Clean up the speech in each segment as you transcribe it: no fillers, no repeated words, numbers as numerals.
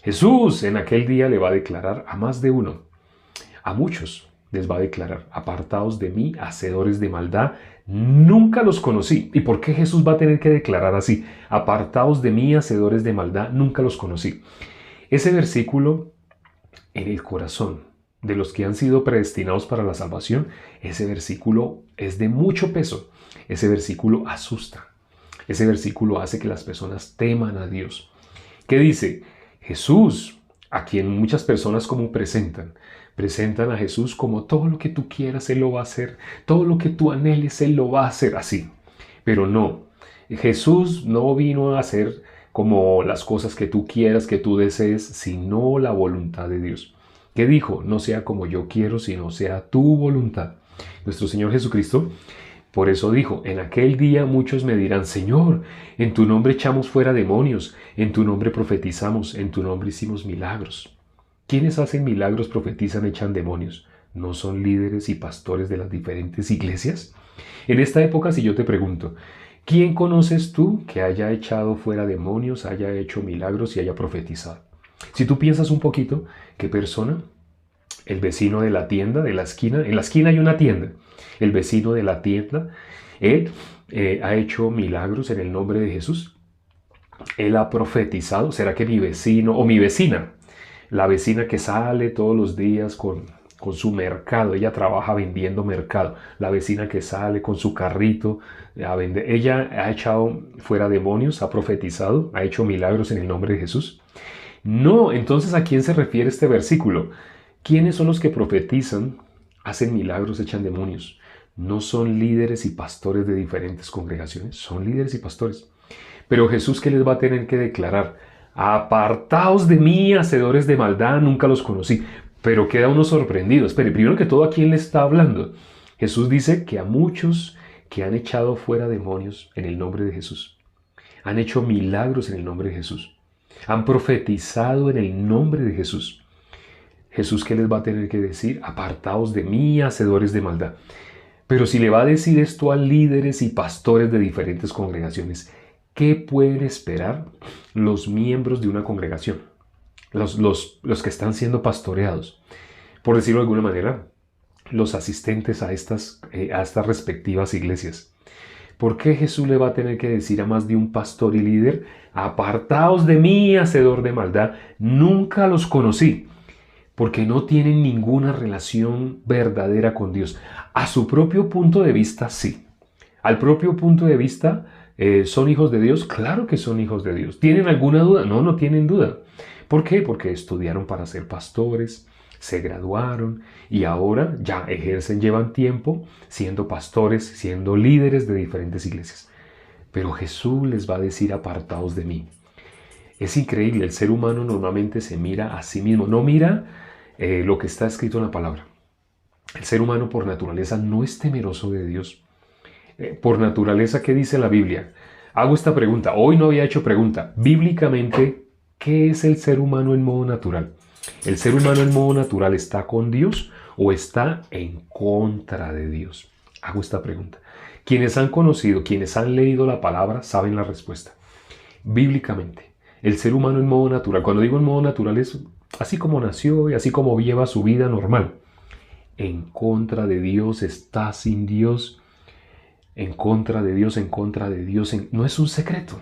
Jesús en aquel día le va a declarar a más de uno, a muchos les va a declarar: apartaos de mí, hacedores de maldad, nunca los conocí. ¿Y por qué Jesús va a tener que declarar así? Apartaos de mí, hacedores de maldad, nunca los conocí. Ese versículo en el corazón de los que han sido predestinados para la salvación, ese versículo es de mucho peso. Ese versículo asusta. Ese versículo hace que las personas teman a Dios. ¿Qué dice? Jesús, a quien muchas personas como presentan a Jesús como todo lo que tú quieras, Él lo va a hacer. Todo lo que tú anheles, Él lo va a hacer así. Pero no, Jesús no vino a hacer como las cosas que tú quieras, que tú desees, sino la voluntad de Dios. ¿Qué dijo? No sea como yo quiero, sino sea tu voluntad. Nuestro Señor Jesucristo, por eso dijo: en aquel día muchos me dirán: Señor, en tu nombre echamos fuera demonios, en tu nombre profetizamos, en tu nombre hicimos milagros. ¿Quiénes hacen milagros, profetizan, echan demonios? ¿No son líderes y pastores de las diferentes iglesias? En esta época, si yo te pregunto, ¿quién conoces tú que haya echado fuera demonios, haya hecho milagros y haya profetizado? Si tú piensas un poquito, ¿qué persona? El vecino de la tienda, de la esquina. En la esquina hay una tienda. El vecino de la tienda, él ha hecho milagros en el nombre de Jesús. Él ha profetizado. ¿Será que mi vecino o mi vecina, la vecina que sale todos los días con su mercado, ella trabaja vendiendo mercado, la vecina que sale con su carrito a vender, ella ha echado fuera demonios, ha profetizado, ha hecho milagros en el nombre de Jesús? No. Entonces, ¿a quién se refiere este versículo? ¿Quiénes son los que profetizan, hacen milagros, echan demonios? ¿No son líderes y pastores de diferentes congregaciones? Son líderes y pastores. Pero Jesús, ¿qué les va a tener que declarar? Apartaos de mí, hacedores de maldad, nunca los conocí. Pero queda uno sorprendido. Espere, primero que todo, ¿a quién le está hablando? Jesús dice que a muchos que han echado fuera demonios en el nombre de Jesús, han hecho milagros en el nombre de Jesús, han profetizado en el nombre de Jesús. Jesús, ¿qué les va a tener que decir? Apartaos de mí, hacedores de maldad. Pero si le va a decir esto a líderes y pastores de diferentes congregaciones, ¿qué pueden esperar los miembros de una congregación? Los que están siendo pastoreados, por decirlo de alguna manera, los asistentes a estas respectivas iglesias. ¿Por qué Jesús le va a tener que decir a más de un pastor y líder: apartaos de mí, hacedor de maldad, nunca los conocí? Porque no tienen ninguna relación verdadera con Dios. A su propio punto de vista, sí. Al propio punto de vista, ¿son hijos de Dios? Claro que son hijos de Dios. ¿Tienen alguna duda? No, no tienen duda. ¿Por qué? Porque estudiaron para ser pastores, se graduaron y ahora ya ejercen, llevan tiempo siendo pastores, siendo líderes de diferentes iglesias. Pero Jesús les va a decir: apartaos de mí. Es increíble, el ser humano normalmente se mira a sí mismo, no mira lo que está escrito en la palabra. El ser humano por naturaleza no es temeroso de Dios. Por naturaleza, ¿qué dice la Biblia? Hago esta pregunta, hoy no había hecho pregunta. Bíblicamente, ¿qué es el ser humano en modo natural? ¿El ser humano en modo natural está con Dios o está en contra de Dios? Hago esta pregunta. Quienes han conocido, quienes han leído la palabra, saben la respuesta. Bíblicamente, el ser humano en modo natural, cuando digo en modo natural es así como nació y así como lleva su vida normal. En contra de Dios, está sin Dios, en contra de Dios, en contra de Dios. No es un secreto,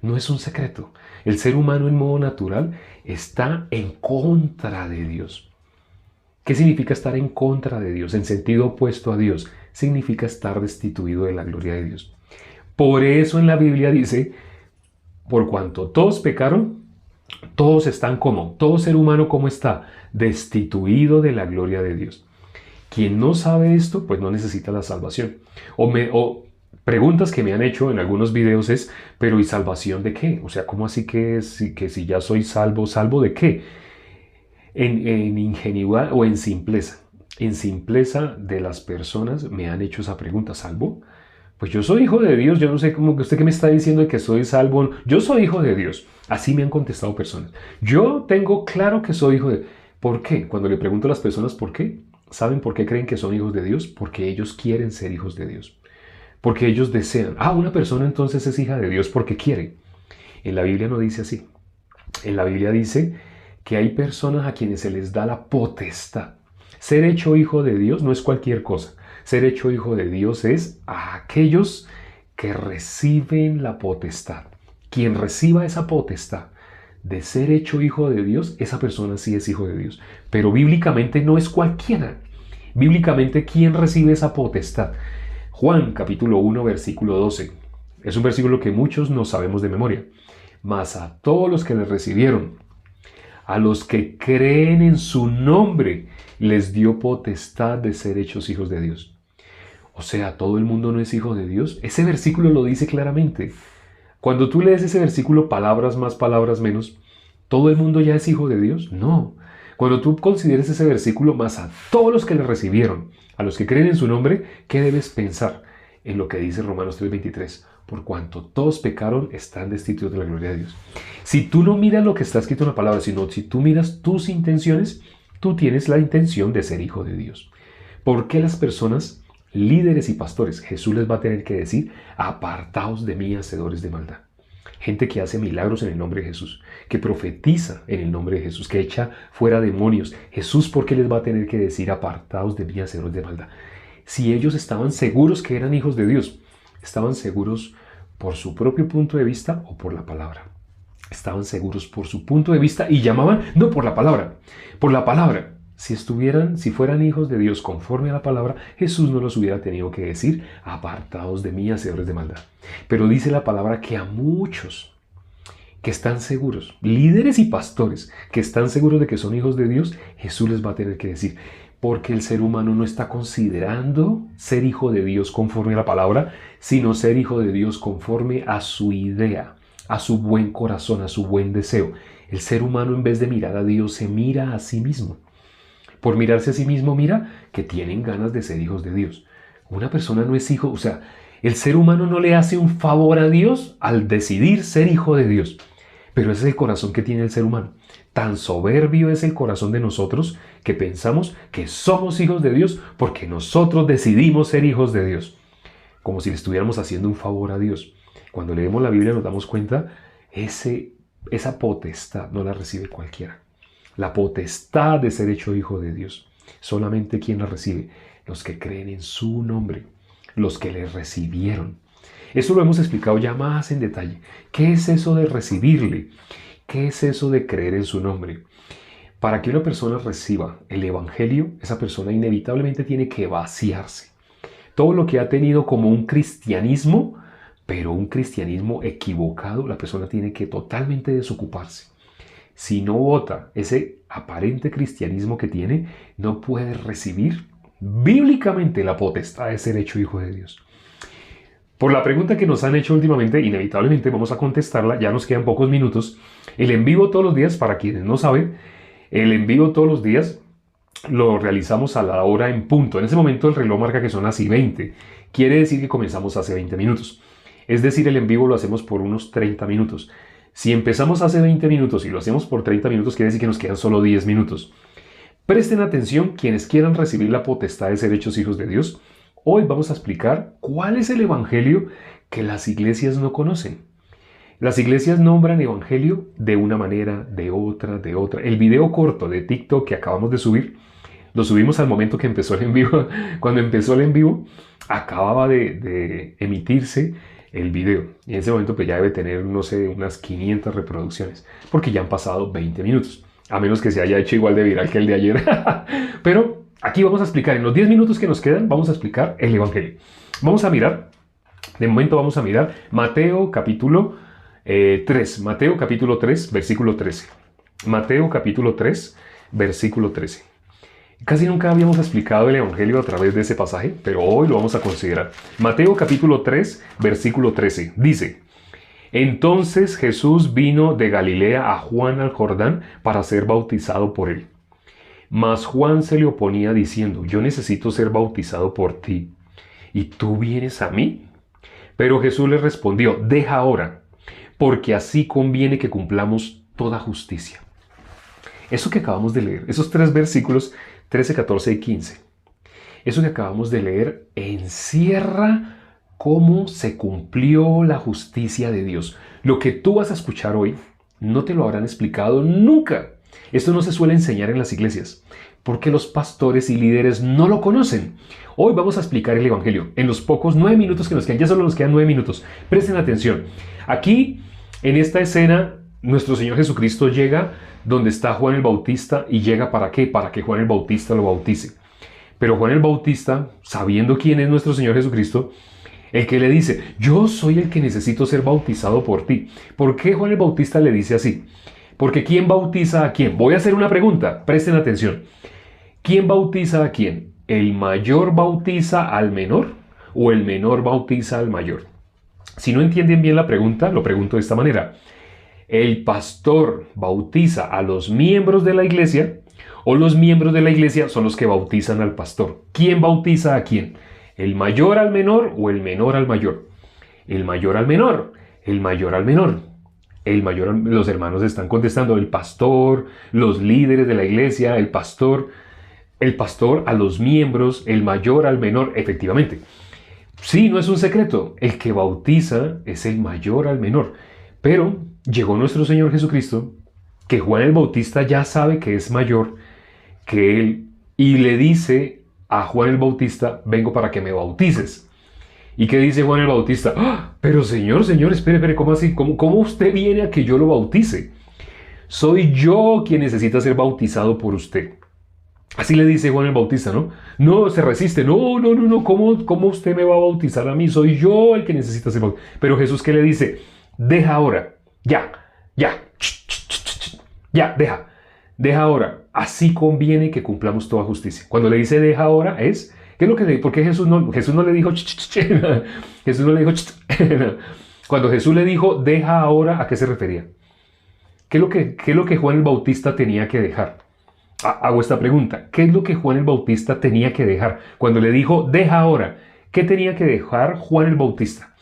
no es un secreto. El ser humano en modo natural está en contra de Dios. ¿Qué significa estar en contra de Dios? En sentido opuesto a Dios. Significa estar destituido de la gloria de Dios. Por eso en la Biblia dice: por cuanto todos pecaron, todos están como, todo ser humano como está, destituido de la gloria de Dios. Quien no sabe esto, pues no necesita la salvación. O preguntas que me han hecho en algunos videos es: ¿pero y salvación de qué? O sea, ¿cómo así que si ya soy salvo, ¿salvo de qué? En ingenuidad o en simpleza. En simpleza de las personas me han hecho esa pregunta: ¿salvo? Pues yo soy hijo de Dios, yo no sé cómo que usted que me está diciendo de que soy salvo. Yo soy hijo de Dios. Así me han contestado personas. Yo tengo claro que soy hijo de Dios. ¿Por qué? Cuando le pregunto a las personas por qué, ¿saben por qué creen que son hijos de Dios? Porque ellos quieren ser hijos de Dios. Porque ellos desean. Una persona entonces es hija de Dios porque quiere. En la Biblia no dice así. En la Biblia dice que hay personas a quienes se les da la potestad. Ser hecho hijo de Dios no es cualquier cosa. Ser hecho hijo de Dios es a aquellos que reciben la potestad. Quien reciba esa potestad de ser hecho hijo de Dios, esa persona sí es hijo de Dios. Pero bíblicamente no es cualquiera. Bíblicamente, ¿quién recibe esa potestad? Juan capítulo 1, versículo 12. Es un versículo que muchos no sabemos de memoria. Mas a todos los que le recibieron, a los que creen en su nombre, les dio potestad de ser hechos hijos de Dios. O sea, ¿todo el mundo no es hijo de Dios? Ese versículo lo dice claramente. Cuando tú lees ese versículo, palabras más, palabras menos, ¿todo el mundo ya es hijo de Dios? No. Cuando tú consideres ese versículo, más a todos los que le recibieron, a los que creen en su nombre, ¿qué debes pensar? En lo que dice Romanos 3:23. Por cuanto todos pecaron, están destituidos de la gloria de Dios. Si tú no miras lo que está escrito en la palabra, sino si tú miras tus intenciones, tú tienes la intención de ser hijo de Dios. ¿Por qué las personas, líderes y pastores, Jesús les va a tener que decir, apartaos de mí, hacedores de maldad? Gente que hace milagros en el nombre de Jesús, que profetiza en el nombre de Jesús, que echa fuera demonios. Jesús, ¿por qué les va a tener que decir, apartaos de mí, hacedores de maldad? Si ellos estaban seguros que eran hijos de Dios, estaban seguros por su propio punto de vista o por la palabra. Estaban seguros por su punto de vista y llamaban, no por la palabra, por la palabra. Si fueran hijos de Dios conforme a la palabra, Jesús no los hubiera tenido que decir, apartados de mí, hacedores de maldad. Pero dice la palabra que a muchos que están seguros, líderes y pastores que están seguros de que son hijos de Dios, Jesús les va a tener que decir, porque el ser humano no está considerando ser hijo de Dios conforme a la palabra, sino ser hijo de Dios conforme a su idea, a su buen corazón, a su buen deseo. El ser humano, en vez de mirar a Dios, se mira a sí mismo. Por mirarse a sí mismo, mira que tienen ganas de ser hijos de Dios. Una persona no es hijo, o sea, el ser humano no le hace un favor a Dios al decidir ser hijo de Dios. Pero ese es el corazón que tiene el ser humano. Tan soberbio es el corazón de nosotros que pensamos que somos hijos de Dios porque nosotros decidimos ser hijos de Dios. Como si le estuviéramos haciendo un favor a Dios. Cuando leemos la Biblia nos damos cuenta, esa potestad no la recibe cualquiera. La potestad de ser hecho hijo de Dios. Solamente quien la recibe, los que creen en su nombre, los que le recibieron. Eso lo hemos explicado ya más en detalle. ¿Qué es eso de recibirle? ¿Qué es eso de creer en su nombre? Para que una persona reciba el Evangelio, esa persona inevitablemente tiene que vaciarse. Todo lo que ha tenido como un cristianismo, pero un cristianismo equivocado, la persona tiene que totalmente desocuparse. Si no vota ese aparente cristianismo que tiene, no puede recibir bíblicamente la potestad de ser hecho hijo de Dios. Por la pregunta que nos han hecho últimamente, inevitablemente vamos a contestarla, ya nos quedan pocos minutos. El en vivo todos los días, para quienes no saben, el en vivo todos los días lo realizamos a la hora en punto. En ese momento el reloj marca que son las y 20. Quiere decir que comenzamos hace 20 minutos. Es decir, el en vivo lo hacemos por unos 30 minutos. Si empezamos hace 20 minutos y lo hacemos por 30 minutos, quiere decir que nos quedan solo 10 minutos. Presten atención quienes quieran recibir la potestad de ser hechos hijos de Dios. Hoy vamos a explicar cuál es el evangelio que las iglesias no conocen. Las iglesias nombran evangelio de una manera, de otra, de otra. El video corto de TikTok que acabamos de subir, lo subimos al momento que empezó el en vivo. Cuando empezó el en vivo, acababa de emitirse el video. Y en ese momento pues ya debe tener, no sé, unas 500 reproducciones, porque ya han pasado 20 minutos. A menos que se haya hecho igual de viral que el de ayer. Pero aquí vamos a explicar, en los 10 minutos que nos quedan, vamos a explicar el evangelio. Vamos a mirar, de momento vamos a mirar Mateo capítulo 3. Mateo capítulo 3, versículo 13. Mateo capítulo 3, versículo 13. Casi nunca habíamos explicado el evangelio a través de ese pasaje, pero hoy lo vamos a considerar. Mateo capítulo 3, versículo 13. Dice: Entonces Jesús vino de Galilea a Juan al Jordán para ser bautizado por él. Mas Juan se le oponía diciendo: Yo necesito ser bautizado por ti, ¿y tú vienes a mí? Pero Jesús le respondió: Deja ahora, porque así conviene que cumplamos toda justicia. Eso que acabamos de leer, esos 3 versículos, 13, 14 y 15, eso que acabamos de leer encierra cómo se cumplió la justicia de Dios. Lo que tú vas a escuchar hoy No te lo habrán explicado nunca. Esto no se suele enseñar en las iglesias, porque los pastores y líderes no lo conocen. Hoy vamos a explicar el Evangelio en los pocos 9 minutos que nos quedan. Ya solo nos quedan 9 minutos. Presten atención. Aquí, en esta escena, nuestro Señor Jesucristo llega donde está Juan el Bautista y llega ¿para qué? Para que Juan el Bautista lo bautice. Pero Juan el Bautista, sabiendo quién es nuestro Señor Jesucristo, el que le dice, yo soy el que necesito ser bautizado por ti. ¿Por qué Juan el Bautista le dice así? Porque ¿quién bautiza a quién? Voy a hacer una pregunta, presten atención. ¿Quién bautiza a quién? ¿El mayor bautiza al menor o el menor bautiza al mayor? Si no entienden bien la pregunta, lo pregunto de esta manera. ¿El pastor bautiza a los miembros de la iglesia o los miembros de la iglesia son los que bautizan al pastor? ¿Quién bautiza a quién? ¿El mayor al menor o el menor al mayor? El mayor al menor, el mayor al menor. Los hermanos están contestando, el pastor, los líderes de la iglesia, el pastor a los miembros, el mayor al menor, efectivamente. Sí, no es un secreto, el que bautiza es el mayor al menor. Pero llegó nuestro Señor Jesucristo, que Juan el Bautista ya sabe que es mayor que él, y le dice a Juan el Bautista, vengo para que me bautices. ¿Y qué dice Juan el Bautista? ¡Ah! Pero señor, espere, ¿cómo así? ¿Cómo usted viene a que yo lo bautice? Soy yo quien necesita ser bautizado por usted. Así le dice Juan el Bautista, ¿no? No, se resiste. No. ¿Cómo usted me va a bautizar a mí? Soy yo el que necesita ser bautizado. Pero Jesús, ¿qué le dice? Deja ahora. Ya. Deja ahora. Así conviene que cumplamos toda justicia. Cuando le dice deja ahora es... ¿Qué es lo que le dijo? Porque Jesús no le dijo Jesús no le dijo Cuando Jesús le dijo deja ahora, ¿a qué se refería? ¿Qué es lo que Juan el Bautista tenía que dejar? Hago esta pregunta. ¿Qué es lo que Juan el Bautista tenía que dejar? Cuando le dijo deja ahora, ¿qué tenía que dejar Juan el Bautista?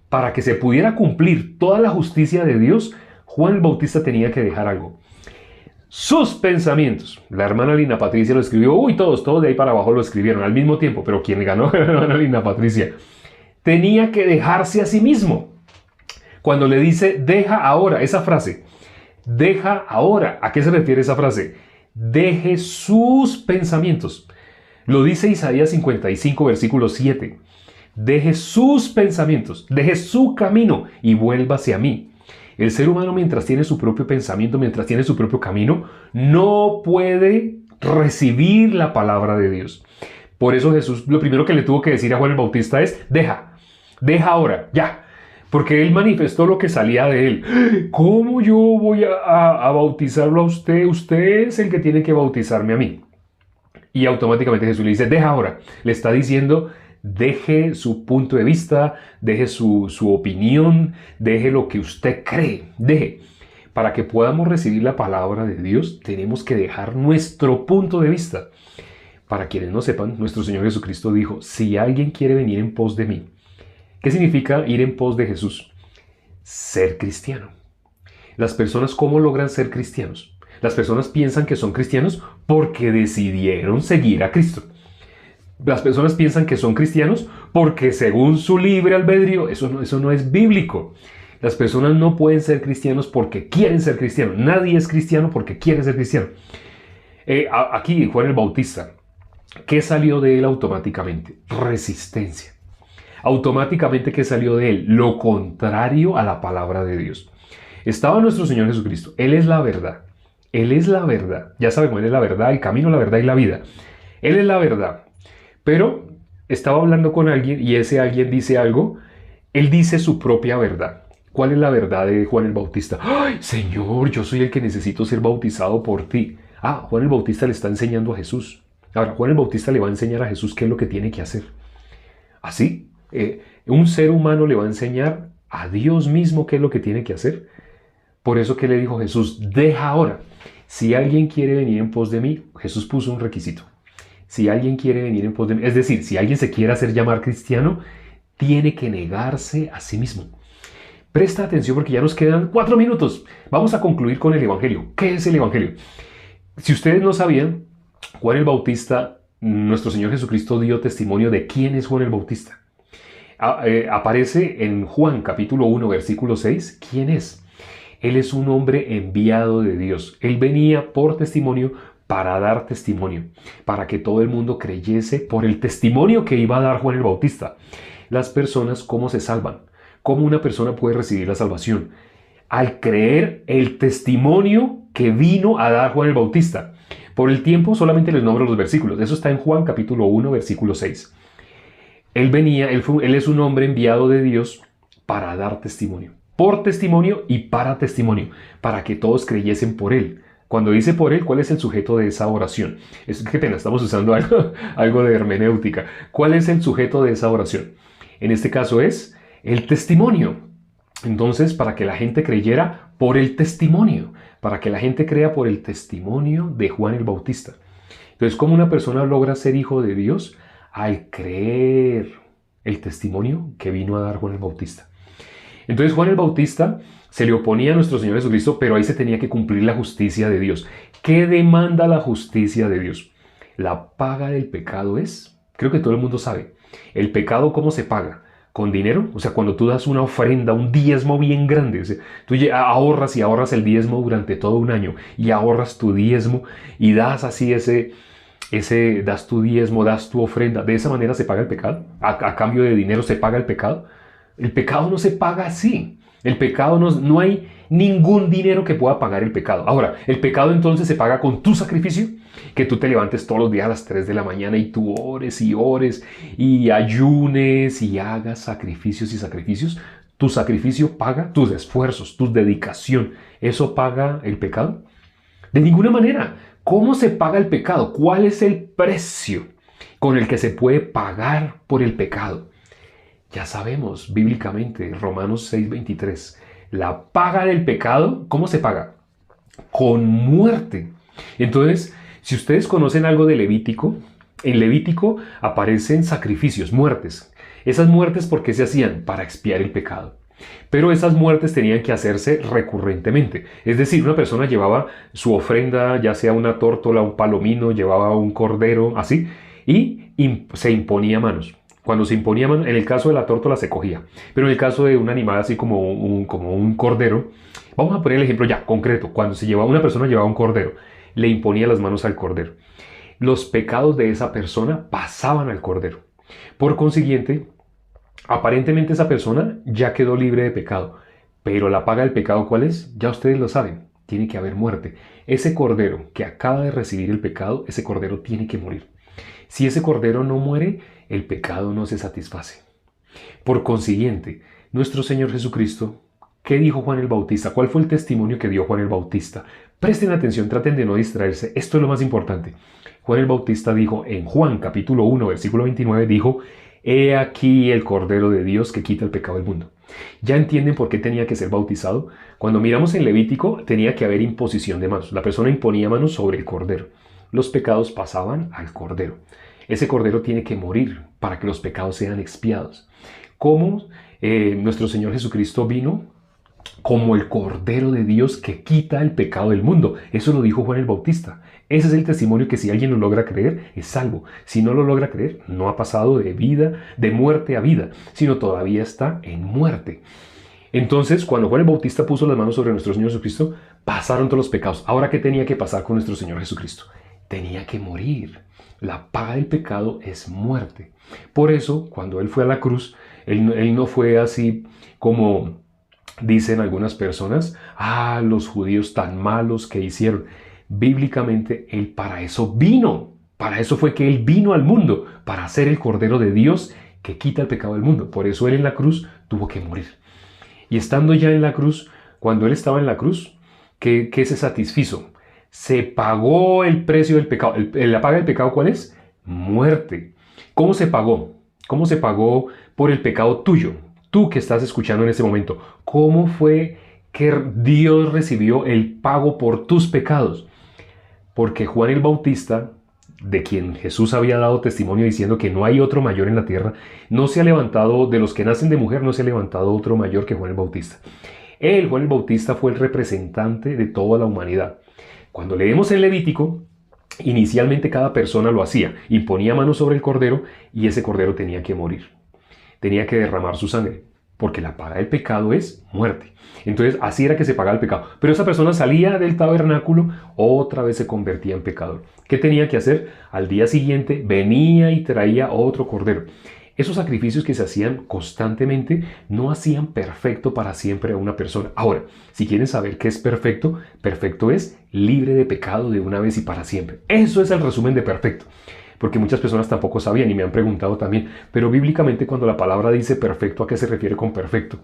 Para que se pudiera cumplir toda la justicia de Dios, Juan el Bautista tenía que dejar algo. Sus pensamientos. La hermana Lina Patricia lo escribió. Todos de ahí para abajo lo escribieron al mismo tiempo. Pero ¿quién ganó? La hermana Lina Patricia. Tenía que dejarse a sí mismo. Cuando le dice, deja ahora, esa frase. Deja ahora. ¿A qué se refiere esa frase? Deje sus pensamientos. Lo dice Isaías 55, versículo 7. Deje sus pensamientos. Deje su camino y vuélvase a mí. El ser humano, mientras tiene su propio pensamiento, mientras tiene su propio camino, no puede recibir la palabra de Dios. Por eso Jesús, lo primero que le tuvo que decir a Juan el Bautista es, deja ahora, ya. Porque él manifestó lo que salía de él. ¿Cómo yo voy a bautizarlo a usted? Usted es el que tiene que bautizarme a mí. Y automáticamente Jesús le dice, deja ahora. Le está diciendo, deje su punto de vista, deje su opinión, deje lo que usted cree, deje. Para que podamos recibir la palabra de Dios, tenemos que dejar nuestro punto de vista. Para quienes no sepan, nuestro Señor Jesucristo dijo, si alguien quiere venir en pos de mí, ¿qué significa ir en pos de Jesús? Ser cristiano. Las personas, ¿cómo logran ser cristianos? Las personas piensan que son cristianos porque decidieron seguir a Cristo. Las personas piensan que son cristianos porque según su libre albedrío, eso no es bíblico. Las personas no pueden ser cristianos porque quieren ser cristianos. Nadie es cristiano porque quiere ser cristiano. Aquí Juan el Bautista, ¿qué salió de él automáticamente? Resistencia. Automáticamente, ¿qué salió de él? Lo contrario a la palabra de Dios. Estaba nuestro Señor Jesucristo. Él es la verdad. Él es la verdad. Ya sabemos, Él es la verdad, el camino, la verdad y la vida. Él es la verdad. Pero estaba hablando con alguien y ese alguien dice algo. Él dice su propia verdad. ¿Cuál es la verdad de Juan el Bautista? ¡Ay, Señor, yo soy el que necesito ser bautizado por ti! Juan el Bautista le está enseñando a Jesús. Ahora, Juan el Bautista le va a enseñar a Jesús qué es lo que tiene que hacer. ¿Así? Un ser humano le va a enseñar a Dios mismo qué es lo que tiene que hacer. Por eso que le dijo Jesús, deja ahora. Si alguien quiere venir en pos de mí, Jesús puso un requisito. Si alguien quiere venir en pos de mí, es decir, si alguien se quiere hacer llamar cristiano, tiene que negarse a sí mismo. Presta atención porque ya nos quedan 4 minutos. Vamos a concluir con el Evangelio. ¿Qué es el Evangelio? Si ustedes no sabían, Juan el Bautista, nuestro Señor Jesucristo dio testimonio de quién es Juan el Bautista. Aparece en Juan capítulo 1, versículo 6, ¿quién es? Él es un hombre enviado de Dios. Él venía por testimonio para dar testimonio, para que todo el mundo creyese por el testimonio que iba a dar Juan el Bautista. Las personas, ¿cómo se salvan? ¿Cómo una persona puede recibir la salvación? Al creer el testimonio que vino a dar Juan el Bautista. Por el tiempo solamente les nombro los versículos. Eso está en Juan capítulo 1, versículo 6. Él es un hombre enviado de Dios para dar testimonio. Por testimonio y para testimonio. Para que todos creyesen por él. Cuando dice por él, ¿cuál es el sujeto de esa oración? Qué pena, estamos usando algo de hermenéutica. ¿Cuál es el sujeto de esa oración? En este caso es el testimonio. Entonces, para que la gente creyera por el testimonio. Para que la gente crea por el testimonio de Juan el Bautista. Entonces, ¿cómo una persona logra ser hijo de Dios? Al creer el testimonio que vino a dar Juan el Bautista. Entonces Juan el Bautista se le oponía a nuestro Señor Jesucristo, pero ahí se tenía que cumplir la justicia de Dios. ¿Qué demanda la justicia de Dios? La paga del pecado es, creo que todo el mundo sabe, el pecado ¿cómo se paga? ¿Con dinero? O sea, cuando tú das una ofrenda, un diezmo bien grande, o sea, tú ahorras y ahorras el diezmo durante todo un año y ahorras tu diezmo y das así das tu diezmo, das tu ofrenda. ¿De esa manera se paga el pecado? ¿A cambio de dinero se paga el pecado? El pecado no se paga así. El pecado no hay ningún dinero que pueda pagar el pecado. Ahora, el pecado entonces se paga con tu sacrificio, que tú te levantes todos los días a las 3 de la mañana y tú ores y ayunes y hagas sacrificios y sacrificios. Tu sacrificio paga tus esfuerzos, tu dedicación. ¿Eso paga el pecado? De ninguna manera. ¿Cómo se paga el pecado? ¿Cuál es el precio con el que se puede pagar por el pecado? Ya sabemos bíblicamente, Romanos 6:23, la paga del pecado, ¿cómo se paga? Con muerte. Entonces, si ustedes conocen algo de Levítico, en Levítico aparecen sacrificios, muertes. Esas muertes, ¿por qué se hacían? Para expiar el pecado. Pero esas muertes tenían que hacerse recurrentemente. Es decir, una persona llevaba su ofrenda, ya sea una tórtola, un palomino, llevaba un cordero, así, y se imponía manos. Cuando se imponía manos, en el caso de la tórtola se cogía, pero en el caso de un animal así como un cordero, vamos a poner el ejemplo ya concreto. Cuando una persona llevaba un cordero, le imponía las manos al cordero. Los pecados de esa persona pasaban al cordero. Por consiguiente, aparentemente esa persona ya quedó libre de pecado, pero la paga del pecado, ¿cuál es? Ya ustedes lo saben, tiene que haber muerte. Ese cordero que acaba de recibir el pecado, ese cordero tiene que morir. Si ese cordero no muere, el pecado no se satisface. Por consiguiente, nuestro Señor Jesucristo, ¿qué dijo Juan el Bautista? ¿Cuál fue el testimonio que dio Juan el Bautista? Presten atención, traten de no distraerse, esto es lo más importante. Juan el Bautista dijo en Juan capítulo 1, versículo 29, dijo: He aquí el Cordero de Dios que quita el pecado del mundo. ¿Ya entienden por qué tenía que ser bautizado? Cuando miramos en Levítico, tenía que haber imposición de manos. La persona imponía manos sobre el Cordero. Los pecados pasaban al Cordero. Ese Cordero tiene que morir para que los pecados sean expiados. ¿Cómo nuestro Señor Jesucristo vino? Como el Cordero de Dios que quita el pecado del mundo. Eso lo dijo Juan el Bautista. Ese es el testimonio que si alguien lo logra creer, es salvo. Si no lo logra creer, no ha pasado de muerte a vida, sino todavía está en muerte. Entonces, cuando Juan el Bautista puso las manos sobre nuestro Señor Jesucristo, pasaron todos los pecados. Ahora, ¿qué tenía que pasar con nuestro Señor Jesucristo? Tenía que morir. La paga del pecado es muerte. Por eso, cuando Él fue a la cruz, Él no fue así como dicen algunas personas: los judíos tan malos que hicieron. Bíblicamente, Él para eso vino. Para eso fue que Él vino al mundo, para ser el Cordero de Dios que quita el pecado del mundo. Por eso Él en la cruz tuvo que morir. Y estando ya en la cruz, cuando Él estaba en la cruz, ¿qué se satisfizo? Se pagó el precio del pecado. ¿La paga del pecado cuál es? Muerte. ¿Cómo se pagó? ¿Cómo se pagó por el pecado tuyo? Tú que estás escuchando en este momento. ¿Cómo fue que Dios recibió el pago por tus pecados? Porque Juan el Bautista, de quien Jesús había dado testimonio diciendo que no hay otro mayor en la tierra, no se ha levantado, de los que nacen de mujer, no se ha levantado otro mayor que Juan el Bautista. Él, Juan el Bautista, fue el representante de toda la humanidad. Cuando leemos en Levítico, inicialmente cada persona lo hacía, imponía manos sobre el cordero y ese cordero tenía que morir, tenía que derramar su sangre. porque la paga del pecado es muerte. Entonces así era que se pagaba el pecado. Pero esa persona salía del tabernáculo, otra vez se convertía en pecador. ¿Qué tenía que hacer? Al día siguiente venía y traía otro cordero. Esos sacrificios que se hacían constantemente no hacían perfecto para siempre a una persona. Ahora, si quieren saber qué es perfecto, perfecto es libre de pecado de una vez y para siempre. Eso es el resumen de perfecto. Porque muchas personas tampoco sabían y me han preguntado también, pero bíblicamente cuando la palabra dice perfecto, ¿a qué se refiere con perfecto?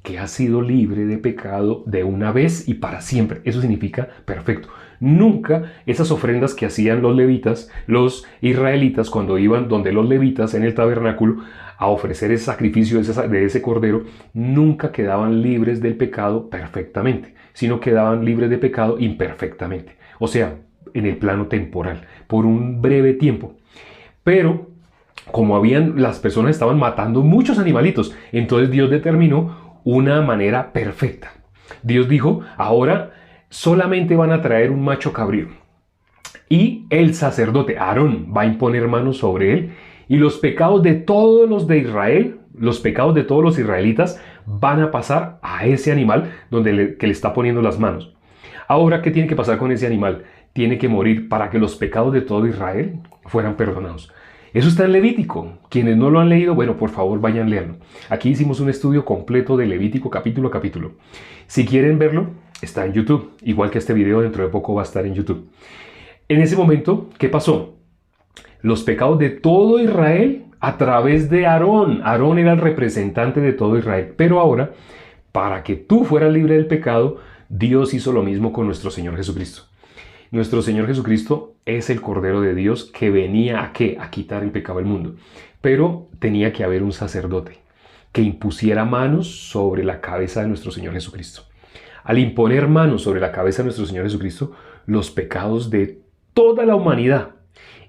Que ha sido libre de pecado de una vez y para siempre. Eso significa perfecto. Nunca esas ofrendas que hacían los levitas, los israelitas, cuando iban donde los levitas en el tabernáculo a ofrecer ese sacrificio de ese cordero, nunca quedaban libres del pecado perfectamente, sino quedaban libres de pecado imperfectamente. O sea, en el plano temporal, por un breve tiempo. Pero como las personas estaban matando muchos animalitos, entonces Dios determinó una manera perfecta. Dios dijo, ahora solamente van a traer un macho cabrío y el sacerdote Aarón va a imponer manos sobre él y los pecados de todos los de Israel, los pecados de todos los israelitas van a pasar a ese animal que le está poniendo las manos. Ahora, ¿qué tiene que pasar con ese animal? Tiene que morir para que los pecados de todo Israel fueran perdonados. Eso está en Levítico. Quienes no lo han leído, bueno, por favor vayan a leerlo. Aquí hicimos un estudio completo de Levítico capítulo a capítulo. Si quieren verlo, está en YouTube. Igual que este video dentro de poco va a estar en YouTube. En ese momento, ¿qué pasó? Los pecados de todo Israel a través de Aarón. Aarón era el representante de todo Israel. Pero ahora, para que tú fueras libre del pecado, Dios hizo lo mismo con nuestro Señor Jesucristo. Nuestro Señor Jesucristo es el Cordero de Dios que venía ¿a qué? A quitar el pecado del mundo. Pero tenía que haber un sacerdote que impusiera manos sobre la cabeza de nuestro Señor Jesucristo. Al imponer manos sobre la cabeza de nuestro Señor Jesucristo, los pecados de toda la humanidad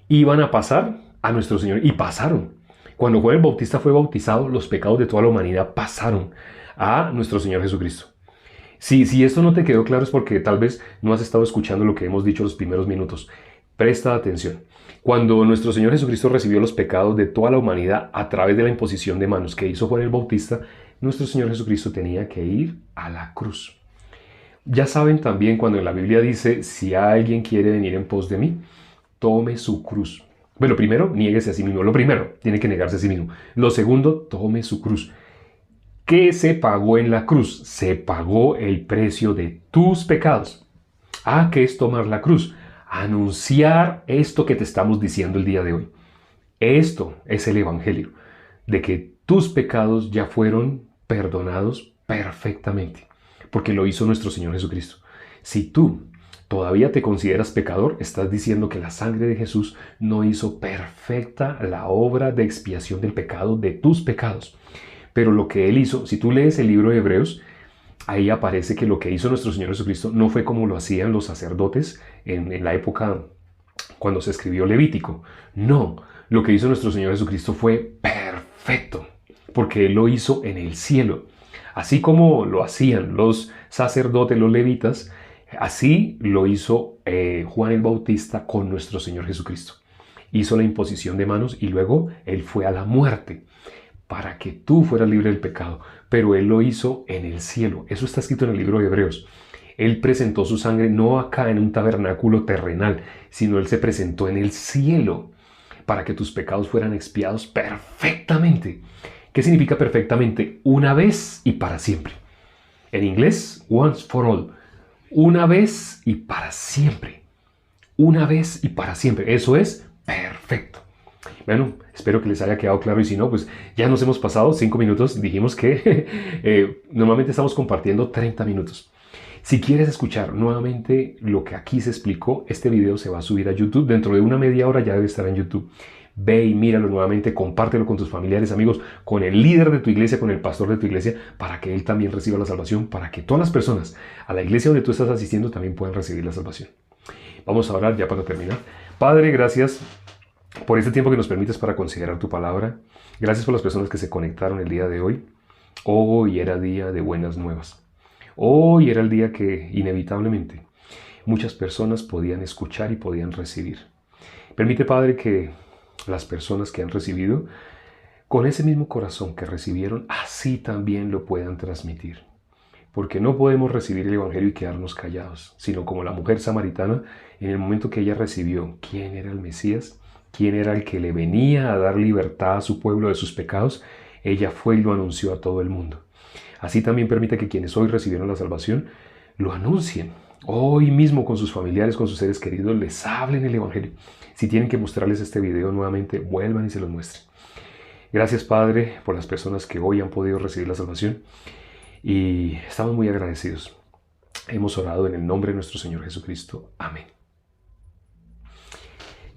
iban a pasar a nuestro Señor. Y pasaron. Cuando Juan el Bautista fue bautizado, los pecados de toda la humanidad pasaron a nuestro Señor Jesucristo. Si esto no te quedó claro es porque tal vez no has estado escuchando lo que hemos dicho los primeros minutos. Presta atención. Cuando nuestro Señor Jesucristo recibió los pecados de toda la humanidad a través de la imposición de manos que hizo Juan el Bautista, nuestro Señor Jesucristo tenía que ir a la cruz. Ya saben también cuando en la Biblia dice, si alguien quiere venir en pos de mí, tome su cruz. Bueno, primero, niéguese a sí mismo. Lo primero, tiene que negarse a sí mismo. Lo segundo, tome su cruz. ¿Qué se pagó en la cruz? Se pagó el precio de tus pecados. ¿Qué es tomar la cruz? Anunciar esto que te estamos diciendo el día de hoy. Esto es el Evangelio, de que tus pecados ya fueron perdonados perfectamente, porque lo hizo nuestro Señor Jesucristo. Si tú todavía te consideras pecador, estás diciendo que la sangre de Jesús no hizo perfecta la obra de expiación del pecado de tus pecados. Pero lo que Él hizo, si tú lees el libro de Hebreos, ahí aparece que lo que hizo nuestro Señor Jesucristo no fue como lo hacían los sacerdotes en la época cuando se escribió Levítico. No, lo que hizo nuestro Señor Jesucristo fue perfecto, porque Él lo hizo en el cielo. Así como lo hacían los sacerdotes, los levitas, así lo hizo Juan el Bautista con nuestro Señor Jesucristo. Hizo la imposición de manos y luego Él fue a la muerte para que tú fueras libre del pecado, pero Él lo hizo en el cielo. Eso está escrito en el libro de Hebreos. Él presentó su sangre no acá en un tabernáculo terrenal, sino Él se presentó en el cielo para que tus pecados fueran expiados perfectamente. ¿Qué significa perfectamente? Una vez y para siempre. En inglés, once for all. Una vez y para siempre. Una vez y para siempre. Eso es perfecto. Bueno, espero que les haya quedado claro y si no, pues ya nos hemos pasado 5 minutos. Dijimos que normalmente estamos compartiendo 30 minutos. Si quieres escuchar nuevamente lo que aquí se explicó, este video se va a subir a YouTube. Dentro de una media hora ya debe estar en YouTube. Ve y míralo nuevamente, compártelo con tus familiares, amigos, con el líder de tu iglesia, con el pastor de tu iglesia, para que él también reciba la salvación, para que todas las personas a la iglesia donde tú estás asistiendo también puedan recibir la salvación. Vamos a orar ya para terminar. Padre, gracias por este tiempo que nos permites para considerar tu palabra. Gracias por las personas que se conectaron el día de hoy. Hoy era día de buenas nuevas. Hoy era el día que inevitablemente muchas personas podían escuchar y podían recibir. Permite, Padre, que las personas que han recibido con ese mismo corazón que recibieron, así también lo puedan transmitir. Porque no podemos recibir el Evangelio y quedarnos callados, sino como la mujer samaritana, en el momento que ella recibió quién era el Mesías, quién era el que le venía a dar libertad a su pueblo de sus pecados, ella fue y lo anunció a todo el mundo. Así también permite que quienes hoy recibieron la salvación lo anuncien. Hoy mismo con sus familiares, con sus seres queridos, les hablen el Evangelio. Si tienen que mostrarles este video nuevamente, vuelvan y se los muestren. Gracias, Padre, por las personas que hoy han podido recibir la salvación y estamos muy agradecidos. Hemos orado en el nombre de nuestro Señor Jesucristo. Amén.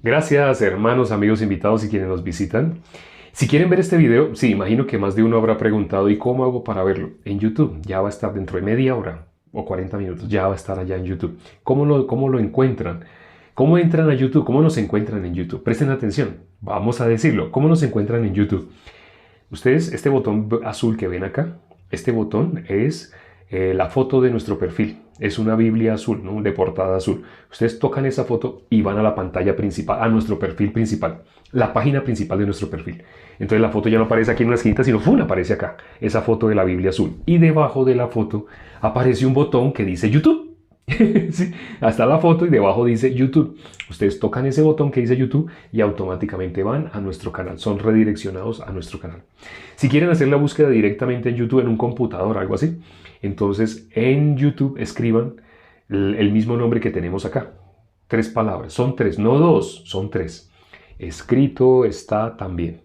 Gracias, hermanos, amigos, invitados y quienes nos visitan. Si quieren ver este video, sí, imagino que más de uno habrá preguntado, ¿y cómo hago para verlo? En YouTube, ya va a estar dentro de media hora o 40 minutos, ya va a estar allá en YouTube. ¿Cómo lo encuentran? ¿Cómo entran a YouTube? ¿Cómo nos encuentran en YouTube? Presten atención, vamos a decirlo. ¿Cómo nos encuentran en YouTube? Ustedes, este botón azul que ven acá, este botón es la foto de nuestro perfil. Es una Biblia azul, ¿no? De portada azul. Ustedes tocan esa foto y van a la pantalla principal, a nuestro perfil principal, la página principal de nuestro perfil. Entonces la foto ya no aparece aquí en una esquinita, sino ¡fum!, aparece acá, esa foto de la Biblia azul. Y debajo de la foto aparece un botón que dice YouTube. Sí, hasta la foto y debajo dice YouTube. Ustedes tocan ese botón que dice YouTube y automáticamente van a nuestro canal, son redireccionados a nuestro canal. Si quieren hacer la búsqueda directamente en YouTube en un computador, algo así, entonces en YouTube escriban el mismo nombre que tenemos acá. 3 palabras, son 3, no 2, son 3. Escrito está también.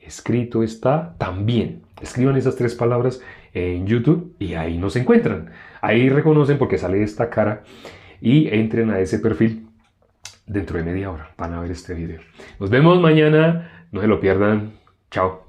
Escrito está también. Escriban esas 3 palabras en YouTube y ahí nos encuentran. Ahí reconocen porque sale esta cara y entren a ese perfil dentro de media hora. Van a ver este video. Nos vemos mañana. No se lo pierdan. Chao.